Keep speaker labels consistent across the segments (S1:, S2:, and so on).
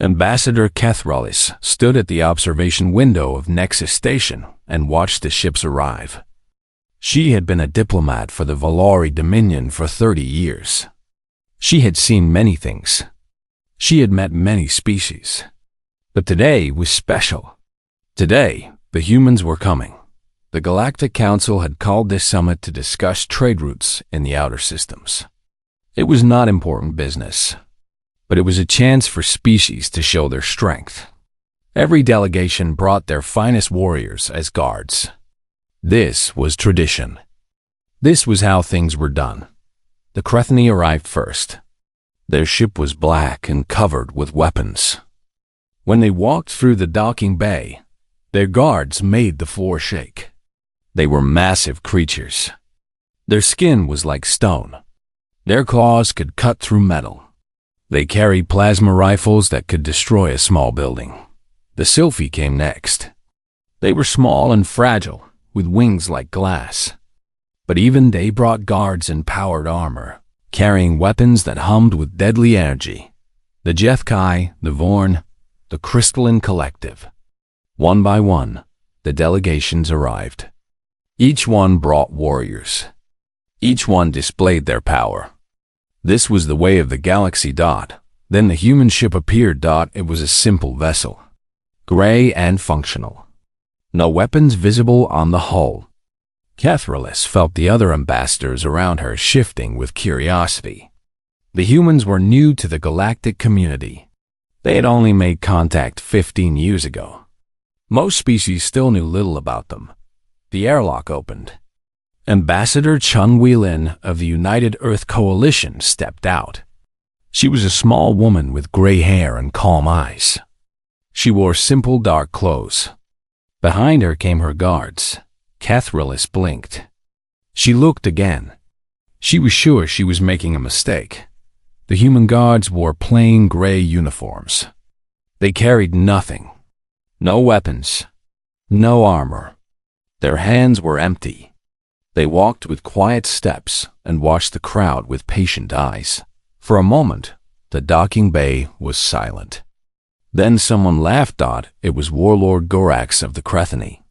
S1: Ambassador Perilous stood at the observation window of Nexus Station and watched the ships arrive. She had been a diplomat for the Valori Dominion for 30 years. She had seen many things. She had met many species. But today was special. Today, the humans were coming. The Galactic Council had called this summit to discuss trade routes in the outer systems. It was not important business, but it was a chance for species to show their strength. Every delegation brought their finest warriors as guards. This was tradition. This was how things were done. The Crethani arrived first. Their ship was black and covered with weapons. When they walked through the docking bay, their guards made the floor shake. They were massive creatures. Their skin was like stone. Their claws could cut through metal. They carried plasma rifles that could destroy a small building. The Sylphi came next. They were small and fragile, with wings like glass. But even they brought guards in powered armor, carrying weapons that hummed with deadly energy. The Jethkai, the Vorn, the Crystalline Collective. One by one, the delegations arrived. Each one brought warriors. Each one displayed their power. This was the way of the galaxy. Then the human ship appeared. It was a simple vessel, gray and functional. No weapons visible on the hull. Perilous felt the other ambassadors around her shifting with curiosity. The humans were new to the galactic community. They had only made contact 15 years ago. Most species still knew little about them. The airlock opened. Ambassador Chun Wei-Lin of the United Earth Coalition stepped out. She was a small woman with gray hair and calm eyes. She wore simple dark clothes. Behind her came her guards. Perilous blinked. She looked again. She was sure she was making a mistake. The human guards wore plain gray uniforms. They carried nothing. No weapons. No armor. Their hands were empty. They walked with quiet steps and watched the crowd with patient eyes. For a moment, the docking bay was silent. Then someone laughed. It was Warlord Gorax of the Crethani.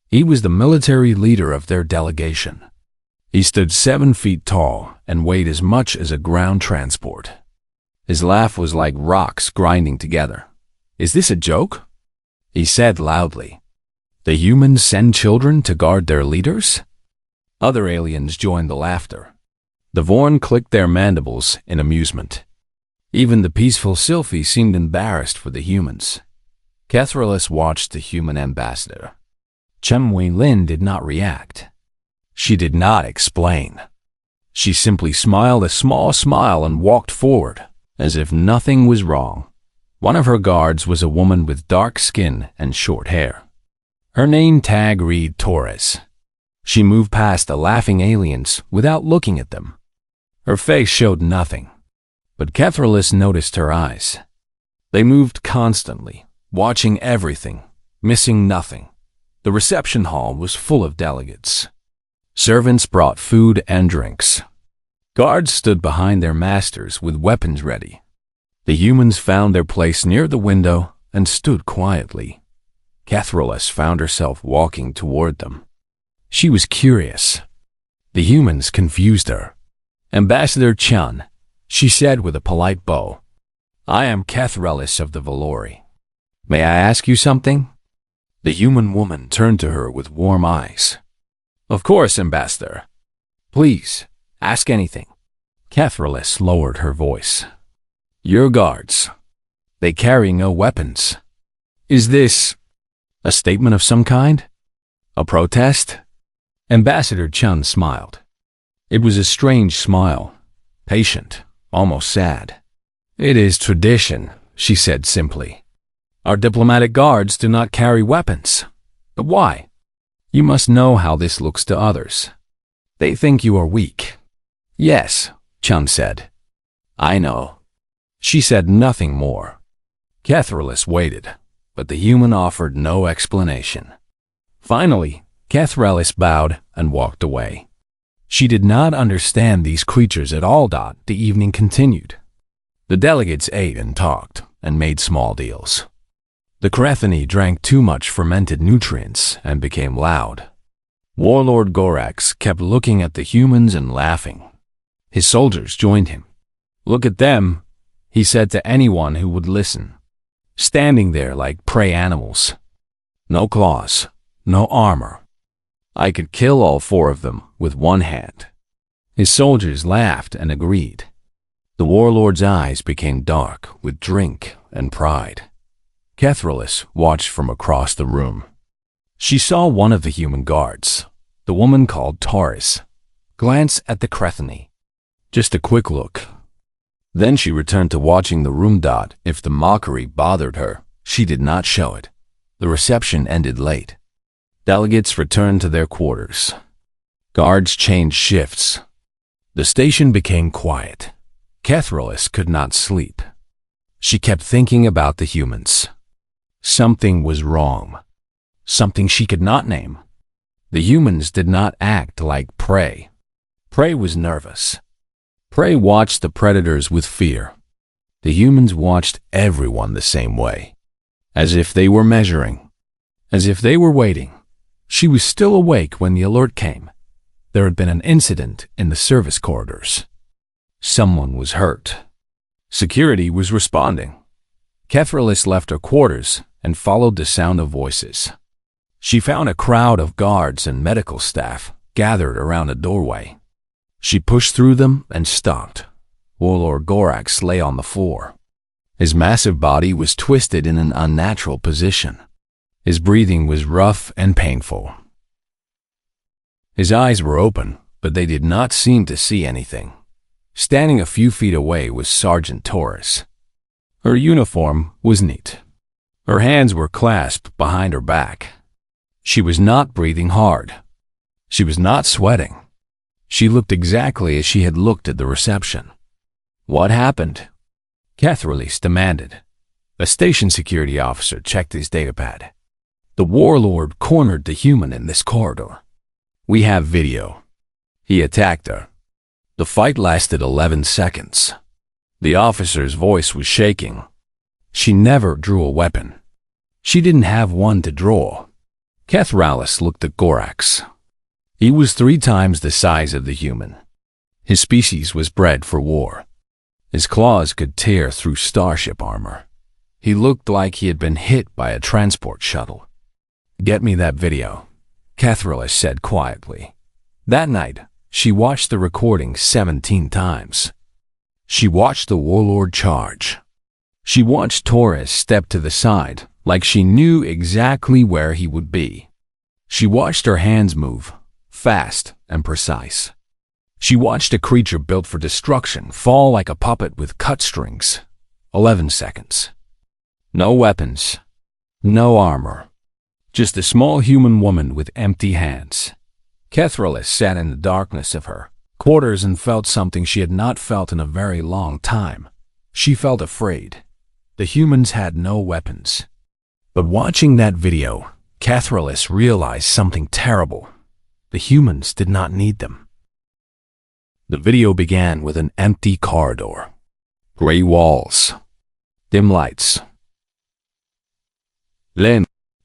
S1: He was the military leader of their delegation. He stood 7 feet tall and weighed as much as a ground transport. His laugh was like rocks grinding together. "Is this a joke?" he said loudly. "The humans send children to guard their leaders?" Other aliens joined the laughter. The Vorn clicked their mandibles in amusement. Even the peaceful Sylphi seemed embarrassed for the humans. Perilous watched the human ambassador. Chun Wei-Lin did not react. She did not explain. She simply smiled a small smile and walked forward, as if nothing was wrong. One of her guards was a woman with dark skin and short hair. Her name tag read Torres. She moved past the laughing aliens without looking at them. Her face showed nothing, but Perilous noticed her eyes. They moved constantly, watching everything, missing nothing. The reception hall was full of delegates. Servants brought food and drinks. Guards stood behind their masters with weapons ready. The humans found their place near the window and stood quietly. Perilous found herself walking toward them. She was curious. The humans confused her. "Ambassador Chun," she said with a polite bow. "I am Perilous of the Valori. May I ask you something?" The human woman turned to her with warm eyes. "Of course, Ambassador. Please, ask anything." Perilous lowered her voice. "Your guards, they carry no weapons. Is this a statement of some kind? A protest?" Ambassador Chun smiled. It was a strange smile, patient, almost sad. "It is tradition," she said simply. "Our diplomatic guards do not carry weapons. But why? You must know how this looks to others. They think you are weak." "Yes," Chun said. "I know." She said nothing more. Perilous waited, but the human offered no explanation. Finally, Perilous bowed and walked away. She did not understand these creatures at all. The evening continued. The delegates ate and talked, and made small deals. The Krethani drank too much fermented nutrients and became loud. Warlord Gorax kept looking at the humans and laughing. His soldiers joined him. "Look at them," he said to anyone who would listen. "Standing there like prey animals. No claws, no armor. I could kill all 4 of them with one hand." His soldiers laughed and agreed. The warlord's eyes became dark with drink and pride. Perilous watched from across the room. She saw one of the human guards, the woman called Taurus, glance at the Krethani. Just a quick look. Then she returned to watching the room. If the mockery bothered her, she did not show it. The reception ended late. Delegates returned to their quarters. Guards changed shifts. The station became quiet. Perilous could not sleep. She kept thinking about the humans. Something was wrong. Something she could not name. The humans did not act like prey. Prey was nervous. Prey watched the predators with fear. The humans watched everyone the same way, as if they were measuring, as if they were waiting. She was still awake when the alert came. There had been an incident in the service corridors. Someone was hurt. Security was responding. Perilous left her quarters and followed the sound of voices. She found a crowd of guards and medical staff gathered around a doorway. She pushed through them and stopped. Warlord Gorax lay on the floor. His massive body was twisted in an unnatural position. His breathing was rough and painful. His eyes were open, but they did not seem to see anything. Standing a few feet away was Sergeant Taurus. Her uniform was neat. Her hands were clasped behind her back. She was not breathing hard. She was not sweating. She looked exactly as she had looked at the reception. "What happened?" Perilous demanded. A station security officer checked his datapad. "The warlord cornered the human in this corridor. We have video. He attacked her. The fight lasted 11 seconds. The officer's voice was shaking. She never drew a weapon. She didn't have one to draw." Perilous looked at Gorax. He was 3 times the size of the human. His species was bred for war. His claws could tear through starship armor. He looked like he had been hit by a transport shuttle. "Get me that video," Perilous said quietly. That night, she watched the recording 17 times. She watched the warlord charge. She watched Taurus step to the side like she knew exactly where he would be. She watched her hands move, fast and precise. She watched a creature built for destruction fall like a puppet with cut strings. 11 seconds. No weapons. No armor. Just a small human woman with empty hands. Perilous sat in the darkness of her quarters and felt something she had not felt in a very long time. She felt afraid. The humans had no weapons. But watching that video, Perilous realized something terrible. The humans did not need them. The video began with an empty corridor. Gray walls. Dim lights.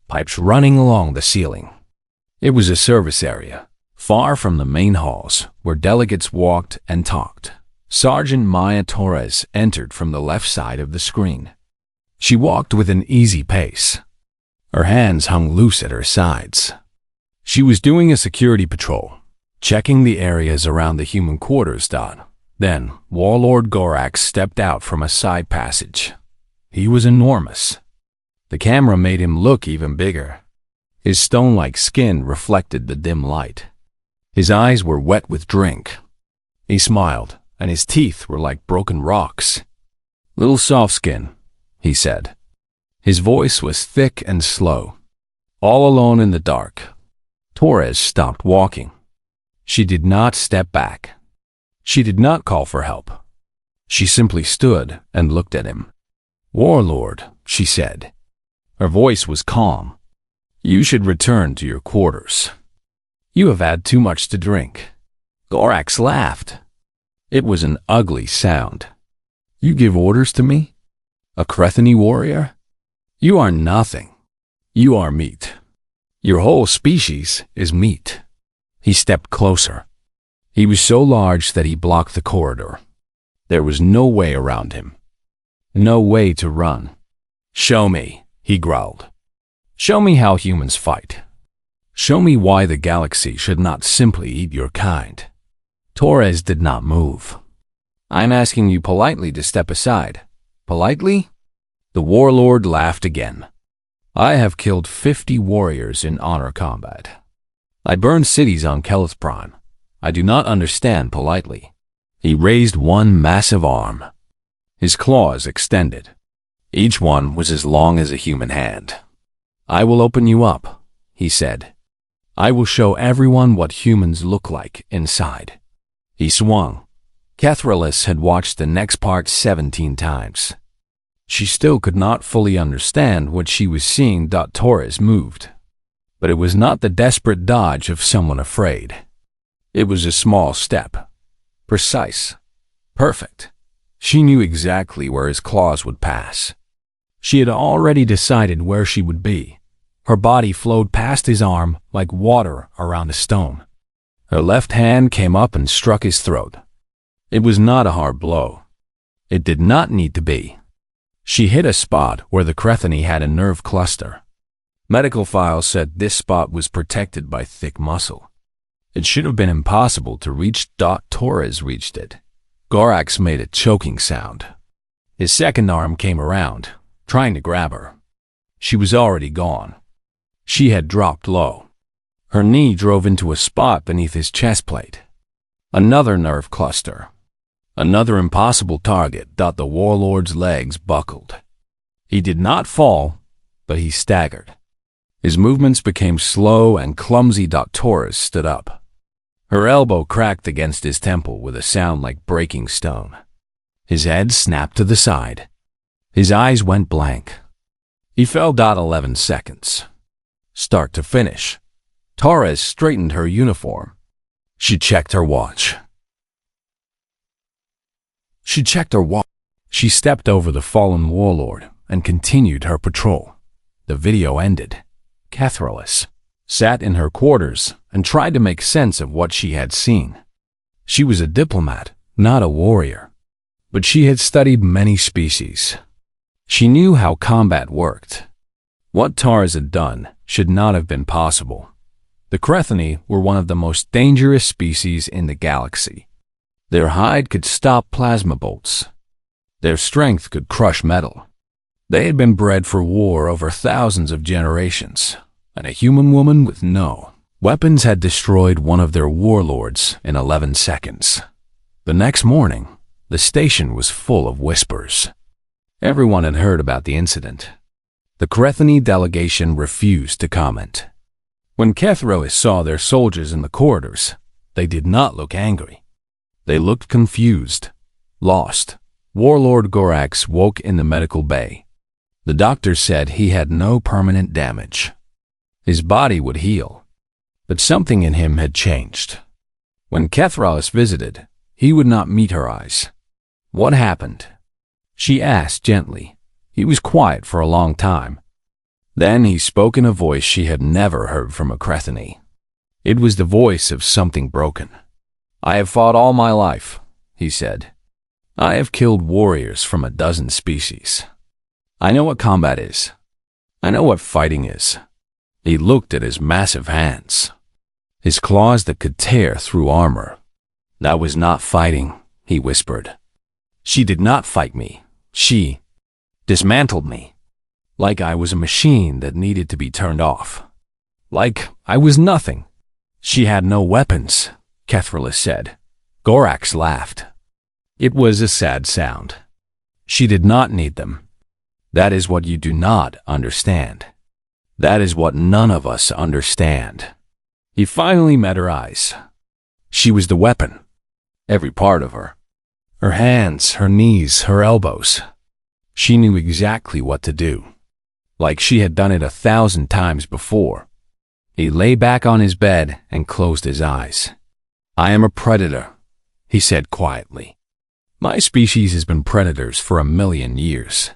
S1: Pipes running along the ceiling. It was a service area, far from the main halls, where delegates walked and talked. Sergeant Maya Torres entered from the left side of the screen. She walked with an easy pace. Her hands hung loose at her sides. She was doing a security patrol, checking the areas around the human quarters. Then, Warlord Gorax stepped out from a side passage. He was enormous. The camera made him look even bigger. His stone-like skin reflected the dim light. His eyes were wet with drink. He smiled, and his teeth were like broken rocks. "Little soft skin," he said. His voice was thick and slow. All alone in the dark, Torres stopped walking. She did not step back. She did not call for help. She simply stood and looked at him. "Warlord," she said. Her voice was calm. "You should return to your quarters. You have had too much to drink." Gorax laughed. It was an ugly sound. "You give orders to me?" A Crethany warrior? You are nothing. You are meat. Your whole species is meat. He stepped closer. He was so large that he blocked the corridor. There was no way around him. No way to run. Show me, he growled. Show me how humans fight. Show me why the galaxy should not simply eat your kind. Torres did not move. I'm asking you politely to step aside. Politely? The warlord laughed again. I have killed 50 warriors in honor combat. I burned cities on Kelith Prime. I do not understand politely. He raised one massive arm. His claws extended. Each one was as long as a human hand. I will open you up, he said. I will show everyone what humans look like inside. He swung. Perilous had watched the next part 17 times. She still could not fully understand what she was seeing. Torres moved. But it was not the desperate dodge of someone afraid. It was a small step. Precise. Perfect. She knew exactly where his claws would pass. She had already decided where she would be. Her body flowed past his arm like water around a stone. Her left hand came up and struck his throat. It was not a hard blow. It did not need to be. She hit a spot where the Crethany had a nerve cluster. Medical files said this spot was protected by thick muscle. It should have been impossible to reach. Torres reached it. Gorax made a choking sound. His second arm came around, trying to grab her. She was already gone. She had dropped low. Her knee drove into a spot beneath his chest plate. Another nerve cluster. Another impossible target. The warlord's legs buckled. He did not fall, but he staggered. His movements became slow and clumsy. Torres stood up. Her elbow cracked against his temple with a sound like breaking stone. His head snapped to the side. His eyes went blank. He fell. 11 seconds. Start to finish. Torres straightened her uniform. She checked her watch. She stepped over the fallen warlord and continued her patrol. The video ended. Perilous sat in her quarters and tried to make sense of what she had seen. She was a diplomat, not a warrior, but she had studied many species. She knew how combat worked. What Torres had done should not have been possible. The Crethany were one of the most dangerous species in the galaxy. Their hide could stop plasma bolts. Their strength could crush metal. They had been bred for war over thousands of generations, and a human woman with no weapons had destroyed one of their warlords in 11 seconds. The next morning, the station was full of whispers. Everyone had heard about the incident. The Crethany delegation refused to comment. When Perilous saw their soldiers in the corridors, they did not look angry. They looked confused, lost. Warlord Gorax woke in the medical bay. The doctor said he had no permanent damage. His body would heal, but something in him had changed. When Perilous visited, he would not meet her eyes. What happened? She asked gently. He was quiet for a long time. Then he spoke in a voice she had never heard from a Crethany. It was the voice of something broken. I have fought all my life, he said. I have killed warriors from a dozen species. I know what combat is. I know what fighting is. He looked at his massive hands, his claws that could tear through armor. That was not fighting, he whispered. She did not fight me. She dismantled me. Like I was a machine that needed to be turned off. Like I was nothing. She had no weapons, Perilous said. Gorax laughed. It was a sad sound. She did not need them. That is what you do not understand. That is what none of us understand. He finally met her eyes. She was the weapon. Every part of her. Her hands, her knees, her elbows. She knew exactly what to do. Like she had done it 1,000 times before. He lay back on his bed and closed his eyes. I am a predator, he said quietly. My species has been predators for 1,000,000 years.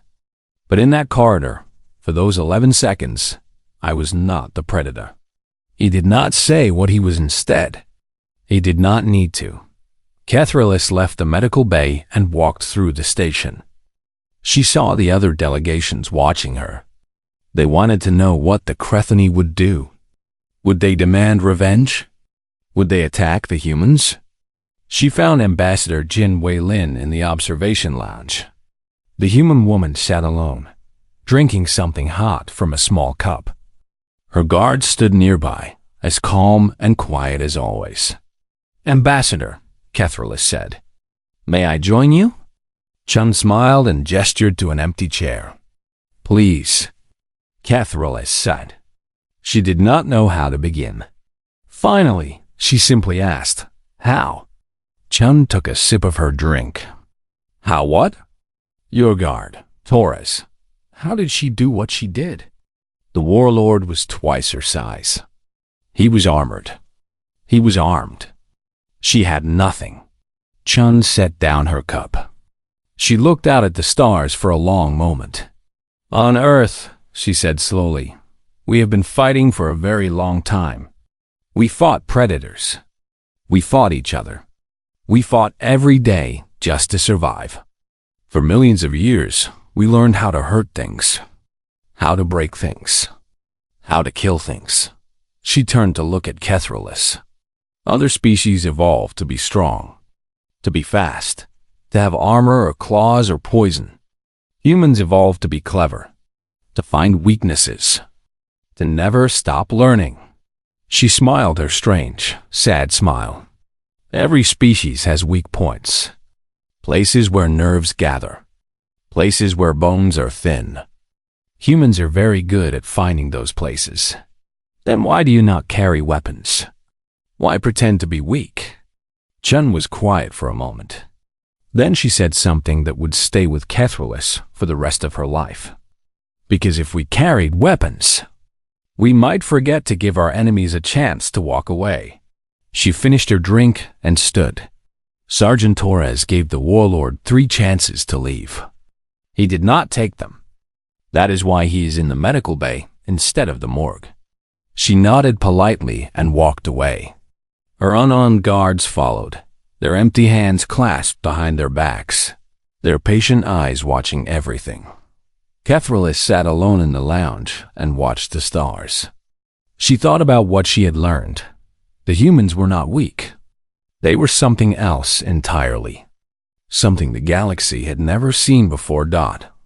S1: But in that corridor, for those 11 seconds, I was not the predator. He did not say what he was instead. He did not need to. Perilous left the medical bay and walked through the station. She saw the other delegations watching her. They wanted to know what the Crethony would do. Would they demand revenge? Would they attack the humans? She found Ambassador Jin Wei-Lin in the observation lounge. The human woman sat alone, drinking something hot from a small cup. Her guard stood nearby, as calm and quiet as always. "Ambassador," Perilous said, "may I join you?" Chun smiled and gestured to an empty chair. "Please," Perilous said. She did not know how to begin. Finally, she simply asked, "How?" Chun took a sip of her drink. "How what?" "Your guard, Torres. How did she do what she did?" The warlord was twice her size. He was armored. He was armed. She had nothing. Chun set down her cup. She looked out at the stars for a long moment. "On Earth," she said slowly, "we have been fighting for a very long time. We fought predators. We fought each other. We fought every day just to survive. For millions of years, we learned how to hurt things, how to break things, how to kill things." She turned to look at Perilous. Other species evolved to be strong, to be fast, to have armor or claws or poison. Humans evolved to be clever, to find weaknesses, to never stop learning. She smiled her strange, sad smile. Every species has weak points, places where nerves gather, places where bones are thin. Humans are very good at finding those places. Then why do you not carry weapons? Why pretend to be weak? Chun was quiet for a moment. Then she said something that would stay with Perilous for the rest of her life. Because if we carried weapons, we might forget to give our enemies a chance to walk away. She finished her drink and stood. Sergeant Torres gave the warlord 3 chances to leave. He did not take them. That is why he is in the medical bay instead of the morgue. She nodded politely and walked away. Her unarmed guards followed, their empty hands clasped behind their backs, their patient eyes watching everything. Perilous sat alone in the lounge and watched the stars. She thought about what she had learned. The humans were not weak. They were something else entirely. Something the galaxy had never seen before.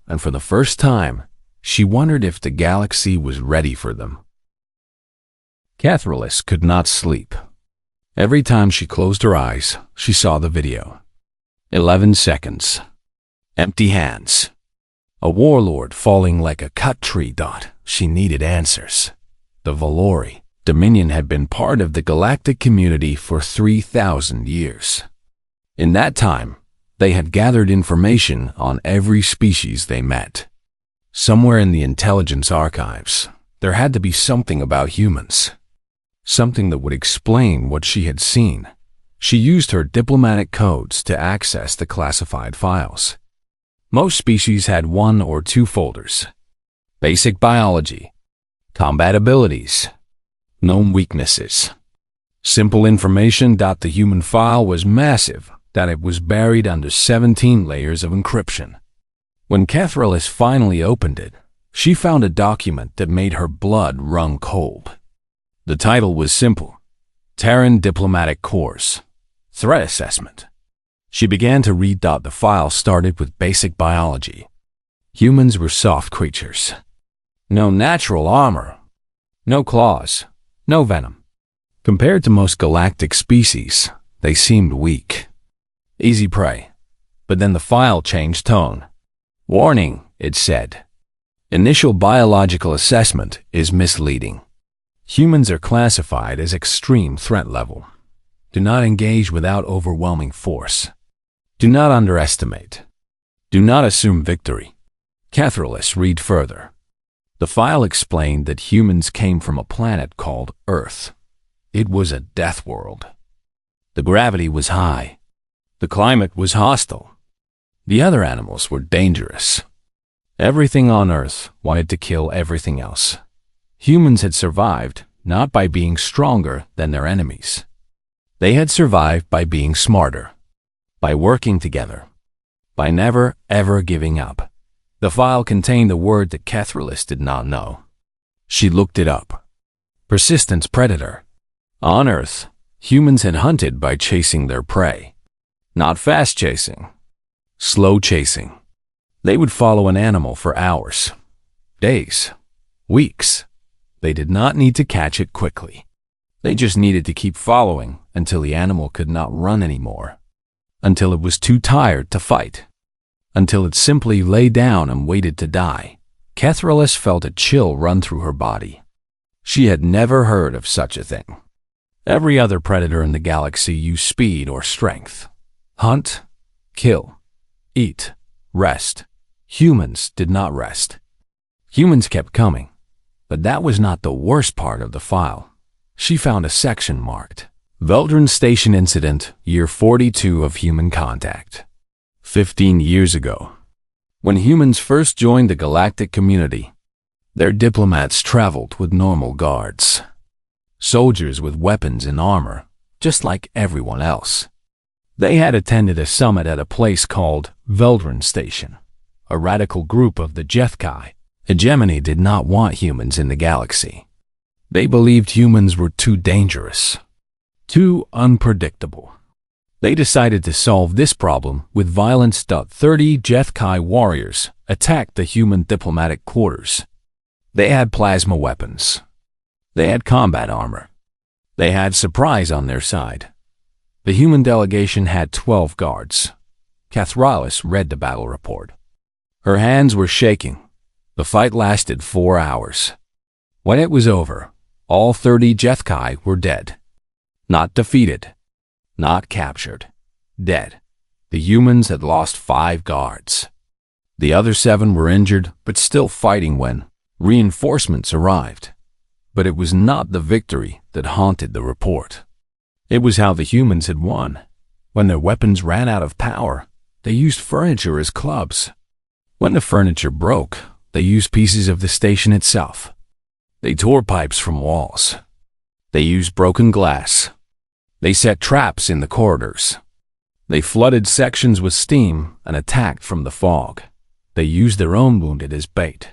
S1: And for the first time, she wondered if the galaxy was ready for them. Perilous could not sleep. Every time she closed her eyes, she saw the video. 11 seconds. Empty hands. A warlord falling like a cut tree. She needed answers. The Valori Dominion had been part of the galactic community for 3,000 years. In that time, they had gathered information on every species they met. Somewhere in the intelligence archives, there had to be something about humans. Something that would explain what she had seen. She used her diplomatic codes to access the classified files. Most species had 1 or 2 folders. Basic biology, combat abilities, known weaknesses. Simple information. The human file was massive, that it was buried under 17 layers of encryption. When Perilous finally opened it, she found a document that made her blood run cold. The title was simple: Terran Diplomatic Course, Threat Assessment. She began to read. The file started with basic biology. Humans were soft creatures. No natural armor, no claws, no venom. Compared to most galactic species, they seemed weak. Easy prey. But then the file changed tone. Warning, it said. Initial biological assessment is misleading. Humans are classified as extreme threat level. Do not engage without overwhelming force. Do not underestimate. Do not assume victory. Perilous, read further. The file explained that humans came from a planet called Earth. It was a death world. The gravity was high. The climate was hostile. The other animals were dangerous. Everything on Earth wanted to kill everything else. Humans had survived not by being stronger than their enemies. They had survived by being smarter, by working together, by never, ever giving up. The file contained a word that Perilous did not know. She looked it up. Persistence predator. On Earth, humans had hunted by chasing their prey. Not fast chasing, slow chasing. They would follow an animal for hours, days, weeks. They did not need to catch it quickly. They just needed to keep following until the animal could not run anymore, until it was too tired to fight, until it simply lay down and waited to die. Perilous felt a chill run through her body. She had never heard of such a thing. Every other predator in the galaxy used speed or strength. Hunt, kill, eat, rest. Humans did not rest. Humans kept coming, but that was not the worst part of the file. She found a section marked Veldran Station Incident, Year 42 of Human Contact. 15 years ago, when humans first joined the galactic community, their diplomats traveled with normal guards, soldiers with weapons and armor, just like everyone else. They had attended a summit at a place called Veldran Station, a radical group of the HFY. Hegemony did not want humans in the galaxy. They believed humans were too dangerous, too unpredictable. They decided to solve this problem with violence. 30 HFY warriors attacked the human diplomatic quarters. They had plasma weapons. They had combat armor. They had surprise on their side. The human delegation had 12 guards. Perilous read the battle report. Her hands were shaking. The fight lasted 4 hours. When it was over, all 30 HFY were dead. Not defeated, not captured, dead. The humans had lost 5 guards. The other 7 were injured but still fighting when reinforcements arrived. But it was not the victory that haunted the report. It was how the humans had won. When their weapons ran out of power, they used furniture as clubs. When the furniture broke, they used pieces of the station itself. They tore pipes from walls. They used broken glass. They set traps in the corridors. They flooded sections with steam and attacked from the fog. They used their own wounded as bait.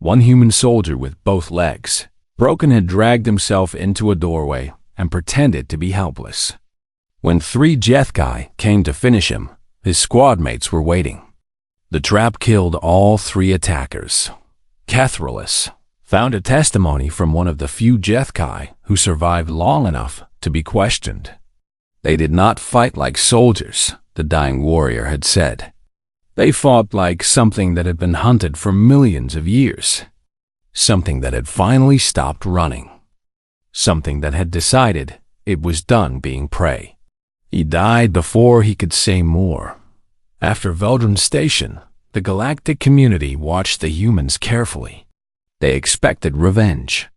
S1: One human soldier with both legs broken had dragged himself into a doorway and pretended to be helpless. When 3 HFY came to finish him, his squad mates were waiting. The trap killed all 3 attackers. Perilous found a testimony from one of the few HFY who survived long enough to be questioned. They did not fight like soldiers, the dying warrior had said. They fought like something that had been hunted for millions of years. Something that had finally stopped running. Something that had decided it was done being prey. He died before he could say more. After Veldran Station, the galactic community watched the humans carefully. They expected revenge.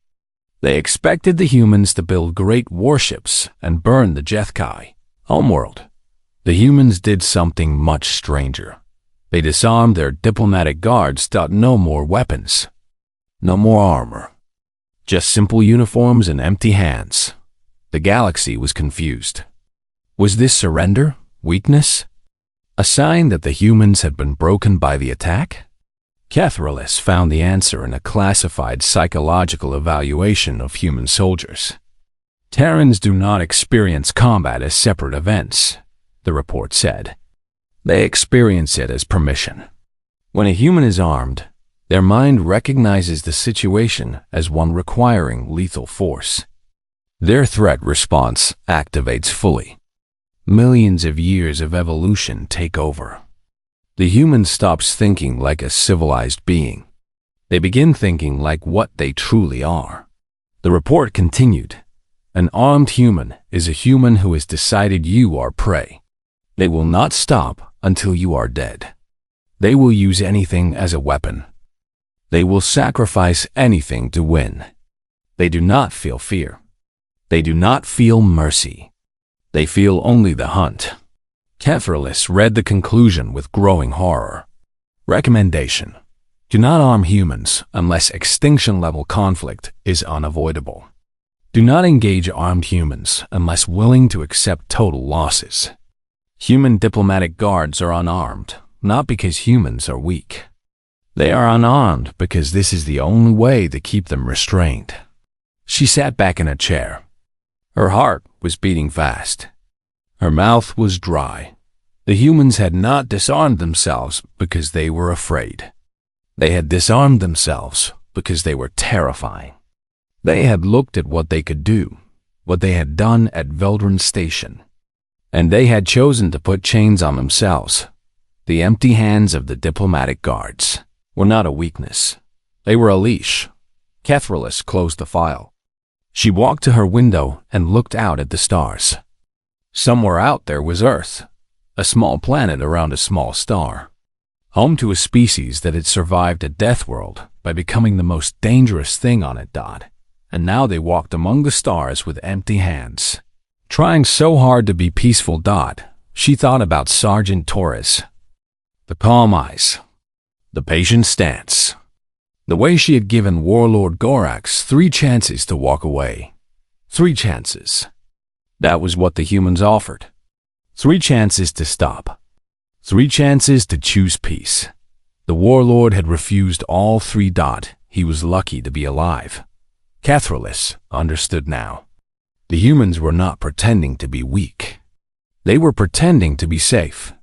S1: They expected the humans to build great warships and burn the HFY. Homeworld. The humans did something much stranger. They disarmed their diplomatic guards. No more weapons. No more armor. Just simple uniforms and empty hands. The galaxy was confused. Was this surrender? Weakness? A sign that the humans had been broken by the attack? Perilous found the answer in a classified psychological evaluation of human soldiers. Terrans do not experience combat as separate events, the report said. They experience it as permission. When a human is armed, their mind recognizes the situation as one requiring lethal force. Their threat response activates fully. Millions of years of evolution take over. The human stops thinking like a civilized being. They begin thinking like what they truly are. The report continued. An armed human is a human who has decided you are prey. They will not stop until you are dead. They will use anything as a weapon. They will sacrifice anything to win. They do not feel fear. They do not feel mercy. They feel only the hunt. Perilous read the conclusion with growing horror. Recommendation. Do not arm humans unless extinction-level conflict is unavoidable. Do not engage armed humans unless willing to accept total losses. Human diplomatic guards are unarmed, not because humans are weak. They are unarmed because this is the only way to keep them restrained. She sat back in a chair. Her heart was beating fast. Her mouth was dry. The humans had not disarmed themselves because they were afraid. They had disarmed themselves because they were terrifying. They had looked at what they could do, what they had done at Veldran Station, and they had chosen to put chains on themselves. The empty hands of the diplomatic guards were not a weakness. They were a leash. Perilous closed the file. She walked to her window and looked out at the stars. Somewhere out there was Earth, a small planet around a small star, home to a species that had survived a death world by becoming the most dangerous thing on it. And now they walked among the stars with empty hands. Trying so hard to be peaceful. She thought about Sergeant Torres. The calm eyes, the patient stance, the way she had given Warlord Gorax 3 chances to walk away. 3 chances. That was what the humans offered. 3 chances to stop. 3 chances to choose peace. The Warlord had refused all 3. He was lucky to be alive. Perilous understood now. The humans were not pretending to be weak. They were pretending to be safe.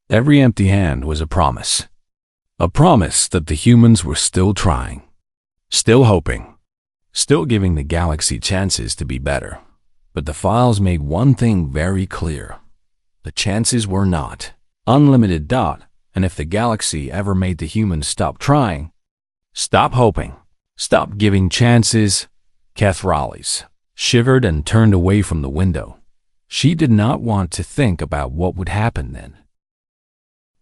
S1: Every empty hand was a promise. A promise that the humans were still trying, still hoping, still giving the galaxy chances to be better. But the files made one thing very clear. The chances were not unlimited. And if the galaxy ever made the humans stop trying, stop hoping, stop giving chances, Perilous shivered and turned away from the window. She did not want to think about what would happen then.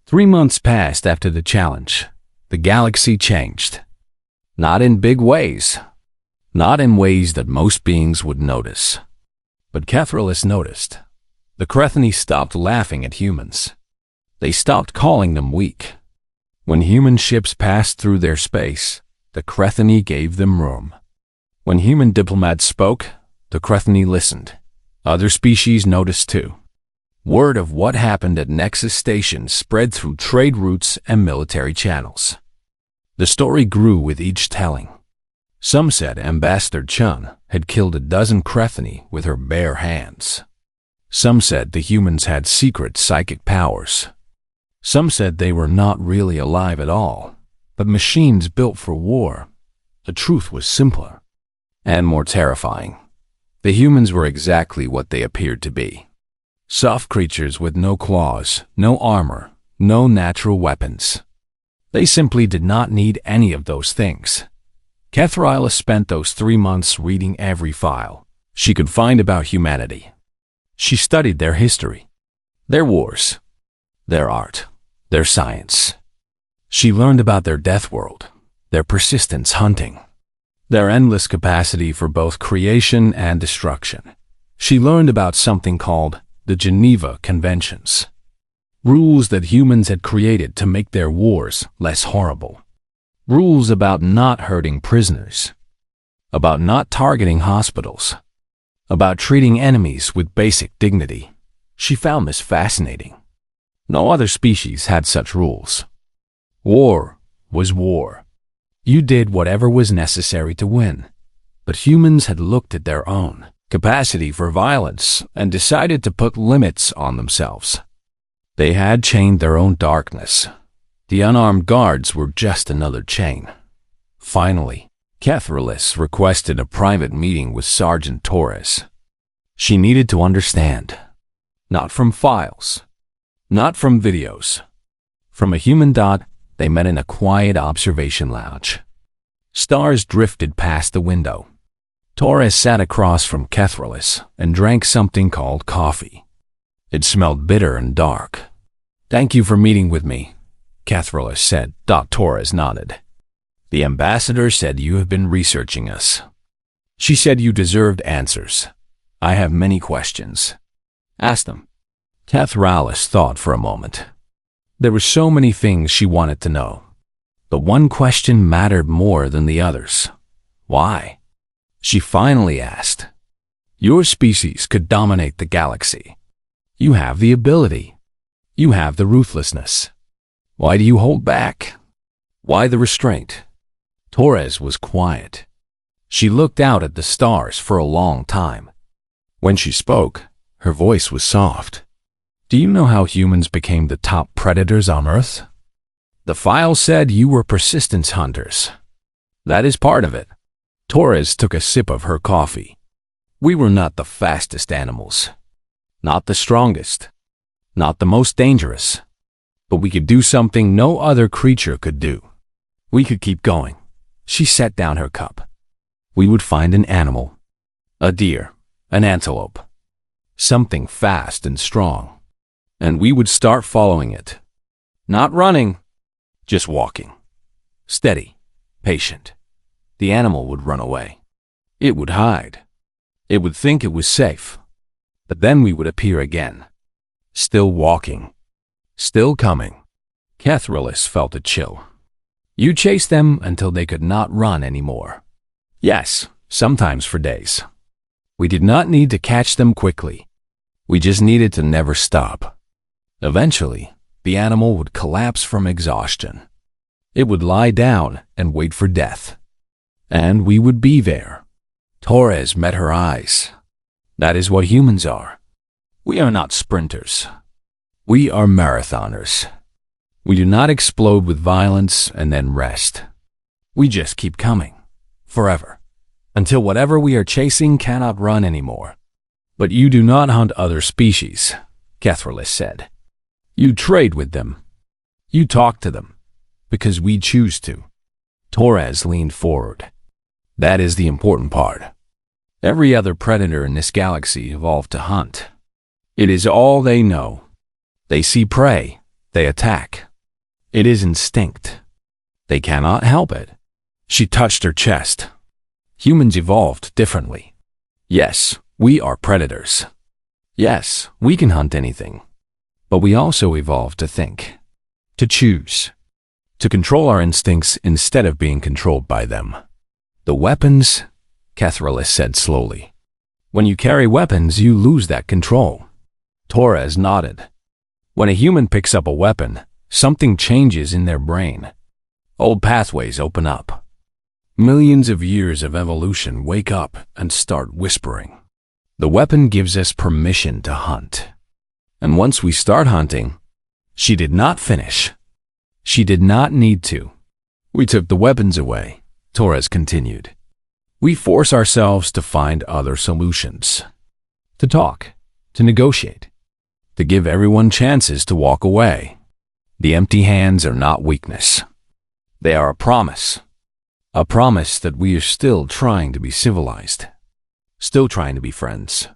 S1: 3 months passed after the challenge. The galaxy changed. Not in big ways. Not in ways that most beings would notice. But Perilous noticed. The Crethani stopped laughing at humans. They stopped calling them weak. When human ships passed through their space, the Crethani gave them room. When human diplomats spoke, the Crethani listened. Other species noticed too. Word of what happened at Nexus Station spread through trade routes and military channels. The story grew with each telling. Some said Ambassador Chun had killed a dozen Crethani with her bare hands. Some said the humans had secret psychic powers. Some said they were not really alive at all, but machines built for war. The truth was simpler and more terrifying. The humans were exactly what they appeared to be. Soft creatures with no claws, no armor, no natural weapons. They simply did not need any of those things. Perilous spent those 3 months reading every file she could find about humanity. She studied their history, their wars, their art, their science. She learned about their death world, their persistence hunting, their endless capacity for both creation and destruction. She learned about something called the Geneva Conventions, rules that humans had created to make their wars less horrible. Rules about not hurting prisoners, about not targeting hospitals, about treating enemies with basic dignity. She found this fascinating. No other species had such rules. War was war. You did whatever was necessary to win. But humans had looked at their own capacity for violence and decided to put limits on themselves. They had chained their own darkness. The unarmed guards were just another chain. Finally, Perilous requested a private meeting with Sergeant Torres. She needed to understand. Not from files. Not from videos. From a human. They met in a quiet observation lounge. Stars drifted past the window. Torres sat across from Perilous and drank something called coffee. It smelled bitter and dark. "Thank you for meeting with me," Perilous said. Torres nodded. "The ambassador said you have been researching us. She said you deserved answers. I have many questions." "Ask them." Perilous thought for a moment. There were so many things she wanted to know. The one question mattered more than the others. Why? She finally asked. Your species could dominate the galaxy. You have the ability. You have the ruthlessness. Why do you hold back? Why the restraint? Torres was quiet. She looked out at the stars for a long time. When she spoke, her voice was soft. Do you know how humans became the top predators on Earth? The file said you were persistence hunters. That is part of it. Torres took a sip of her coffee. We were not the fastest animals. Not the strongest. Not the most dangerous. But we could do something no other creature could do. We could keep going. She set down her cup. We would find an animal. A deer. An antelope. Something fast and strong. And we would start following it. Not running. Just walking. Steady. Patient. The animal would run away. It would hide. It would think it was safe. But then we would appear again. Still walking. Still coming. Perilous felt a chill. You chased them until they could not run anymore. Yes, sometimes for days. We did not need to catch them quickly. We just needed to never stop. Eventually, the animal would collapse from exhaustion. It would lie down and wait for death. And we would be there. Torres met her eyes. That is what humans are. We are not sprinters. We are marathoners. We do not explode with violence and then rest. We just keep coming. Forever. Until whatever we are chasing cannot run anymore. But you do not hunt other species, Perilous said. You trade with them. You talk to them. Because we choose to. Torres leaned forward. That is the important part. Every other predator in this galaxy evolved to hunt. It is all they know. They see prey. They attack. It is instinct. They cannot help it. She touched her chest. Humans evolved differently. Yes, we are predators. Yes, we can hunt anything. But we also evolved to think. To choose. To control our instincts instead of being controlled by them. The weapons, Perilous said slowly. When you carry weapons, you lose that control. Torres nodded. When a human picks up a weapon, something changes in their brain. Old pathways open up. Millions of years of evolution wake up and start whispering. The weapon gives us permission to hunt. And once we start hunting, she did not finish. She did not need to. We took the weapons away, Torres continued. We force ourselves to find other solutions. To talk, to negotiate, to give everyone chances to walk away. The empty hands are not weakness. They are a promise. A promise that we are still trying to be civilized. Still trying to be friends.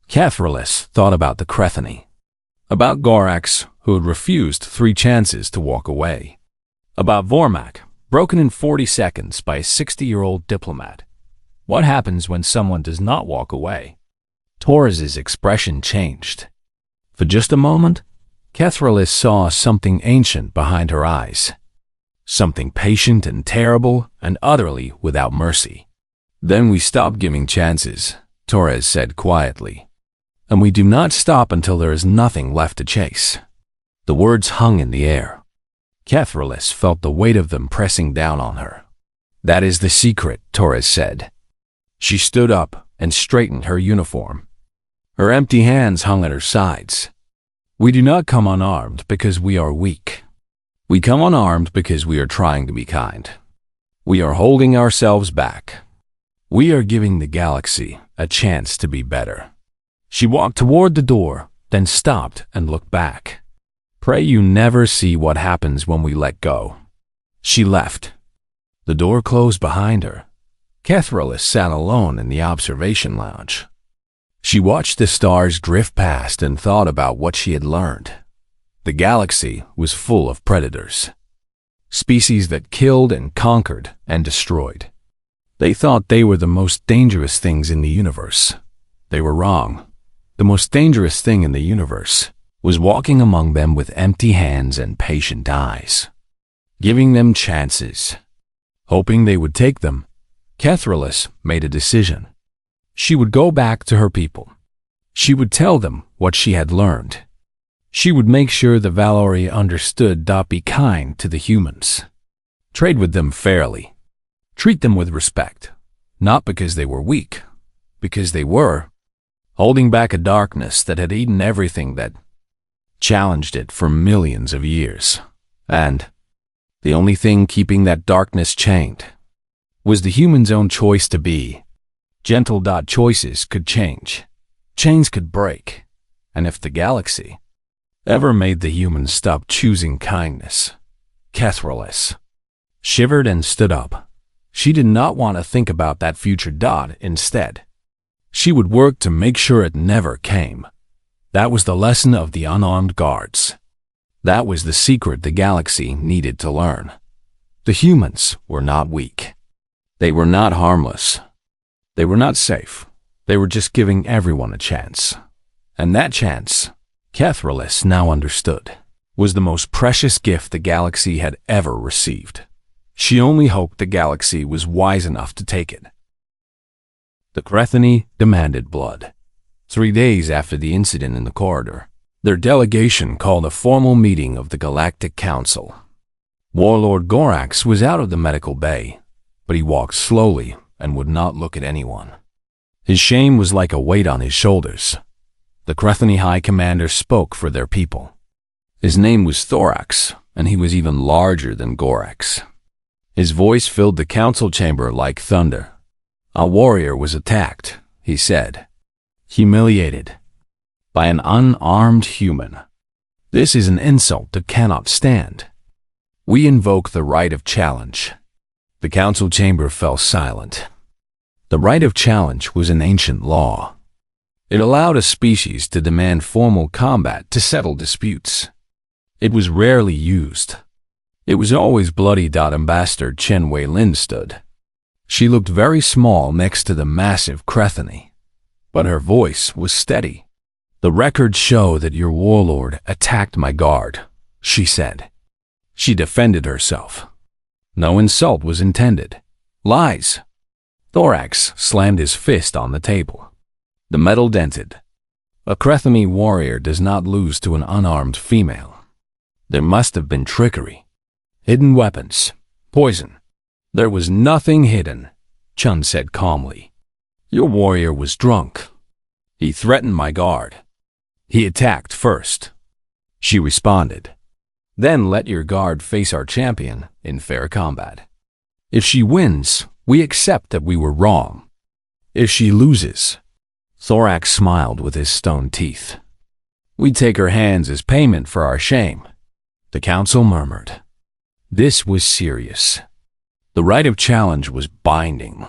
S1: Perilous thought about the Crethany. About Gorax, who had refused 3 chances to walk away. About Vormak, broken in 40 seconds by a 60-year-old diplomat. What happens when someone does not walk away? Torres's expression changed. For just a moment, Perilous saw something ancient behind her eyes. Something patient and terrible and utterly without mercy. Then we stop giving chances, Torres said quietly. And we do not stop until there is nothing left to chase. The words hung in the air. Perilous felt the weight of them pressing down on her. That is the secret, Torres said. She stood up and straightened her uniform. Her empty hands hung at her sides. We do not come unarmed because we are weak. We come unarmed because we are trying to be kind. We are holding ourselves back. We are giving the galaxy a chance to be better. She walked toward the door, then stopped and looked back. Pray you never see what happens when we let go. She left. The door closed behind her. Perilous sat alone in the observation lounge. She watched the stars drift past and thought about what she had learned. The galaxy was full of predators. Species that killed and conquered and destroyed. They thought they were the most dangerous things in the universe. They were wrong. The most dangerous thing in the universe was walking among them with empty hands and patient eyes. giving them chances. Hoping they would take them, Perilous made a decision. She would go back to her people. She would tell them what she had learned. She would make sure the Valori understood to be kind to the humans. Trade with them fairly. Treat them with respect, not because they were weak, because they were, holding back a darkness that had eaten everything that challenged it for millions of years. And the only thing keeping that darkness chained was the human's own choice to be gentle. Choices could change. Chains could break. And if the galaxy ever made the humans stop choosing kindness, Perilous shivered and stood up. She did not want to think about that future. Instead, she would work to make sure it never came. That was the lesson of the unarmed guards. That was the secret the galaxy needed to learn. The humans were not weak. They were not harmless. They were not safe. They were just giving everyone a chance. And that chance, Perilous now understood, was the most precious gift the galaxy had ever received. She only hoped the galaxy was wise enough to take it. The Crethani demanded blood. 3 days after the incident in the corridor, their delegation called a formal meeting of the Galactic Council. Warlord Gorax was out of the medical bay, but he walked slowly and would not look at anyone. His shame was like a weight on his shoulders. The Crethani High Commander spoke for their people. His name was Thorax, and he was even larger than Gorax. His voice filled the council chamber like thunder. A warrior was attacked, he said, humiliated by an unarmed human. This is an insult that cannot stand. We invoke the right of challenge. The council chamber fell silent. The right of challenge was an ancient law. It allowed a species to demand formal combat to settle disputes. It was rarely used. It was always bloody. Ambassador Chen Wei-Lin stood. She looked very small next to the massive Crethani, but her voice was steady. The records show that your warlord attacked my guard, she said. She defended herself. No insult was intended. Lies. Thorax slammed his fist on the table. The metal dented. A Crethani warrior does not lose to an unarmed female. There must have been trickery. Hidden weapons. Poison. There was nothing hidden, Chun said calmly. Your warrior was drunk. He threatened my guard. He attacked first. She responded. Then let your guard face our champion in fair combat. If she wins, we accept that we were wrong. If she loses, Thorax smiled with his stone teeth. We take her hands as payment for our shame. The council murmured. This was serious. The right of challenge was binding.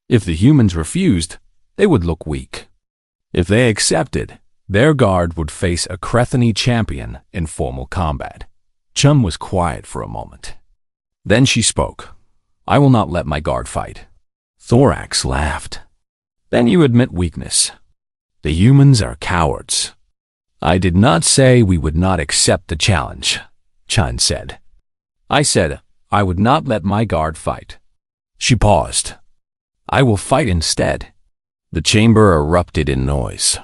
S1: If the humans refused, they would look weak. If they accepted, their guard would face a Crethani champion in formal combat. Chum was quiet for a moment. Then she spoke. I will not let my guard fight. Thorax laughed. Then you admit weakness. The humans are cowards. I did not say we would not accept the challenge, Chan said. I said I would not let my guard fight. She paused. I will fight instead. The chamber erupted in noise.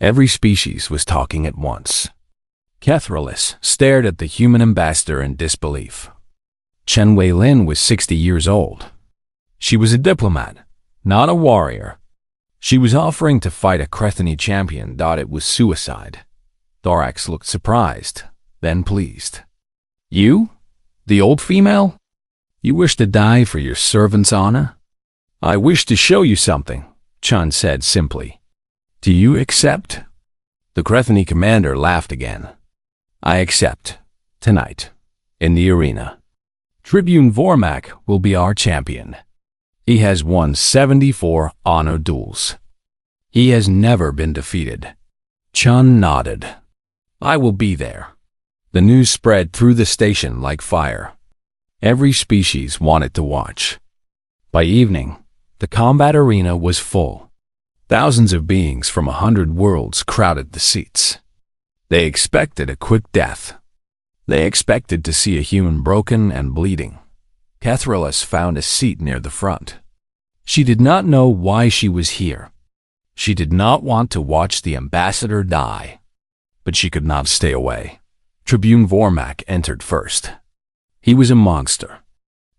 S1: Every species was talking at once. Perilous stared at the human ambassador in disbelief. Chen Wei-Lin was 60 years old. She was a diplomat, not a warrior. She was offering to fight a Crethani champion. It was suicide. Thorax looked surprised, then pleased. You? The old female? You wish to die for your servant's honor? I wish to show you something, Chun said simply. Do you accept? The Crethani commander laughed again. I accept. Tonight, in the arena. Tribune Vormak will be our champion. He has won 74 honor duels. He has never been defeated. Chun nodded. I will be there. The news spread through the station like fire. Every species wanted to watch. By evening, the combat arena was full. Thousands of beings from 100 worlds crowded the seats. They expected a quick death. They expected to see a human broken and bleeding. Perilous found a seat near the front. She did not know why she was here. She did not want to watch the ambassador die. But she could not stay away. Tribune Vormak entered first. He was a monster.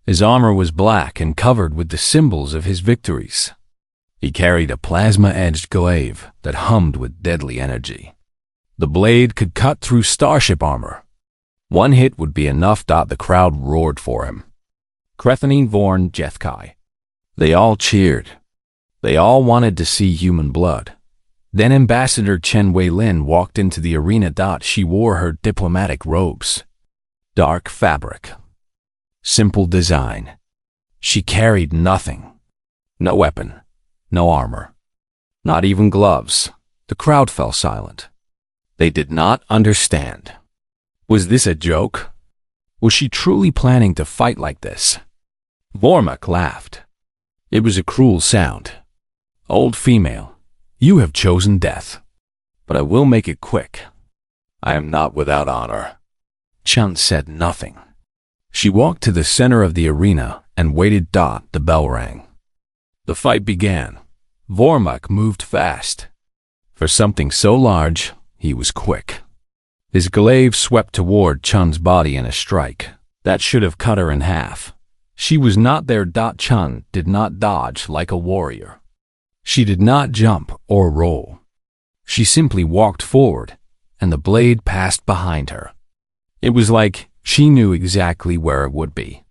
S1: His armor was black and covered with the symbols of his victories. He carried a plasma-edged glaive that hummed with deadly energy. The blade could cut through starship armor. One hit would be enough. The crowd roared for him. Krethanin Vorn Jethkai. They all cheered. They all wanted to see human blood. Then Ambassador Chen Wei-Lin walked into the arena. She wore her diplomatic robes. Dark fabric. Simple design. She carried nothing. No weapon. No armor. Not even gloves. The crowd fell silent. They did not understand. Was this a joke? Was she truly planning to fight like this? Vormak laughed. It was a cruel sound. Old female, you have chosen death. But I will make it quick. I am not without honor. Chun said nothing. She walked to the center of the arena and waited. The bell rang. The fight began. Vormak moved fast. For something so large, he was quick. His glaive swept toward Chun's body in a strike that should have cut her in half. She was not there. Chun did not dodge like a warrior. She did not jump or roll. She simply walked forward, and the blade passed behind her. It was like she knew exactly where it would be.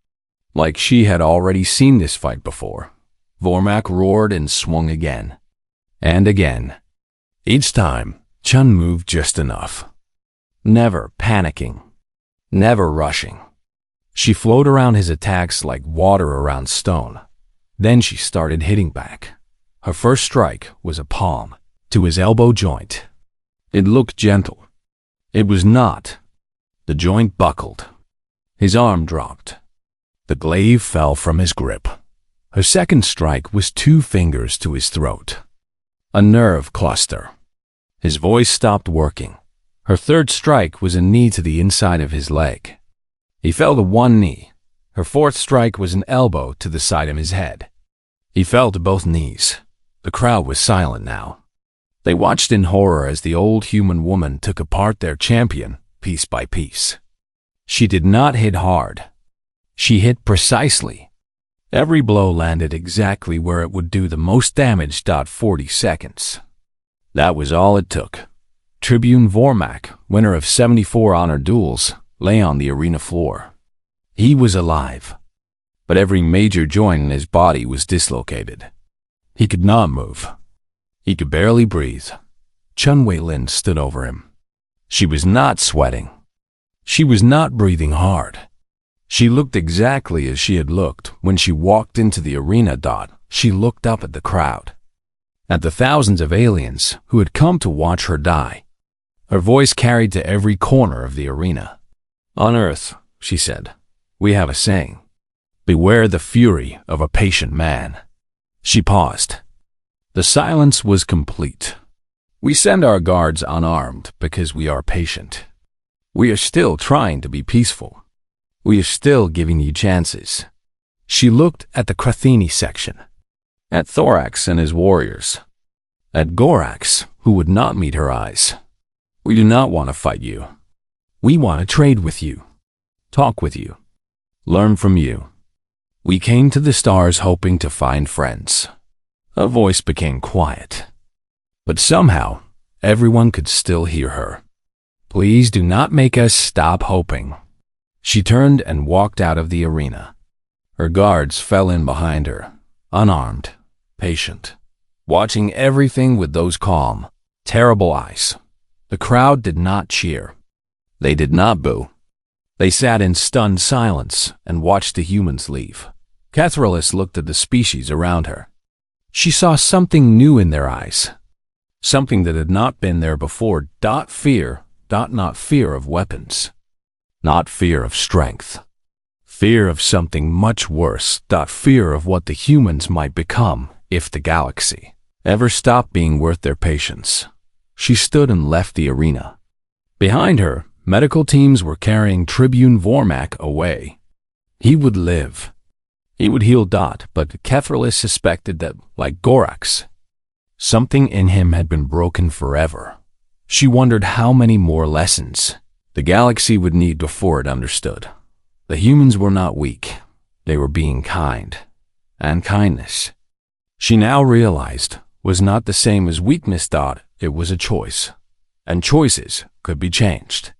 S1: Like she had already seen this fight before. Vormak roared and swung again. And again. Each time, Chun moved just enough. Never panicking. Never rushing. She flowed around his attacks like water around stone. Then she started hitting back. Her first strike was a palm to his elbow joint. It looked gentle. It was not. The joint buckled. His arm dropped. The glaive fell from his grip. Her second strike was 2 fingers to his throat. A nerve cluster. His voice stopped working. Her third strike was a knee to the inside of his leg. He fell to one knee. Her fourth strike was an elbow to the side of his head. He fell to both knees. The crowd was silent now. They watched in horror as the old human woman took apart their champion, piece by piece. She did not hit hard. She hit precisely. Every blow landed exactly where it would do the most damage. 40 seconds. That was all it took. Tribune Vormak, winner of 74 honor duels, lay on the arena floor. He was alive, but every major joint in his body was dislocated. He could not move. He could barely breathe. Chun Wei-Lin stood over him. She was not sweating. She was not breathing hard. She looked exactly as she had looked when she walked into the arena. She looked up at the crowd, at the thousands of aliens who had come to watch her die. Her voice carried to every corner of the arena. On Earth, she said, we have a saying. Beware the fury of a patient man. She paused. The silence was complete. We send our guards unarmed because we are patient. We are still trying to be peaceful. We are still giving you chances. She looked at the Krathini section, at Thorax and his warriors, at Gorax, who would not meet her eyes. We do not want to fight you. We want to trade with you, talk with you, learn from you. We came to the stars hoping to find friends. Her voice became quiet, but somehow everyone could still hear her. Please do not make us stop hoping. She turned and walked out of the arena. Her guards fell in behind her, unarmed, patient, watching everything with those calm, terrible eyes. The crowd did not cheer. They did not boo. They sat in stunned silence and watched the humans leave. Perilous looked at the species around her. She saw something new in their eyes, something that had not been there before. Fear, not fear of weapons, not fear of strength, fear of something much worse. Fear of what the humans might become if the galaxy ever stopped being worth their patience. She stood and left the arena. Behind her, Medical teams were carrying Tribune Vormak away. He would live. He would heal Dot, but Perilous suspected that, like Gorax, something in him had been broken forever. She wondered how many more lessons the galaxy would need before it understood. The humans were not weak. They were being kind. And kindness, she now realized, was not the same as weakness. It was a choice. And choices could be changed.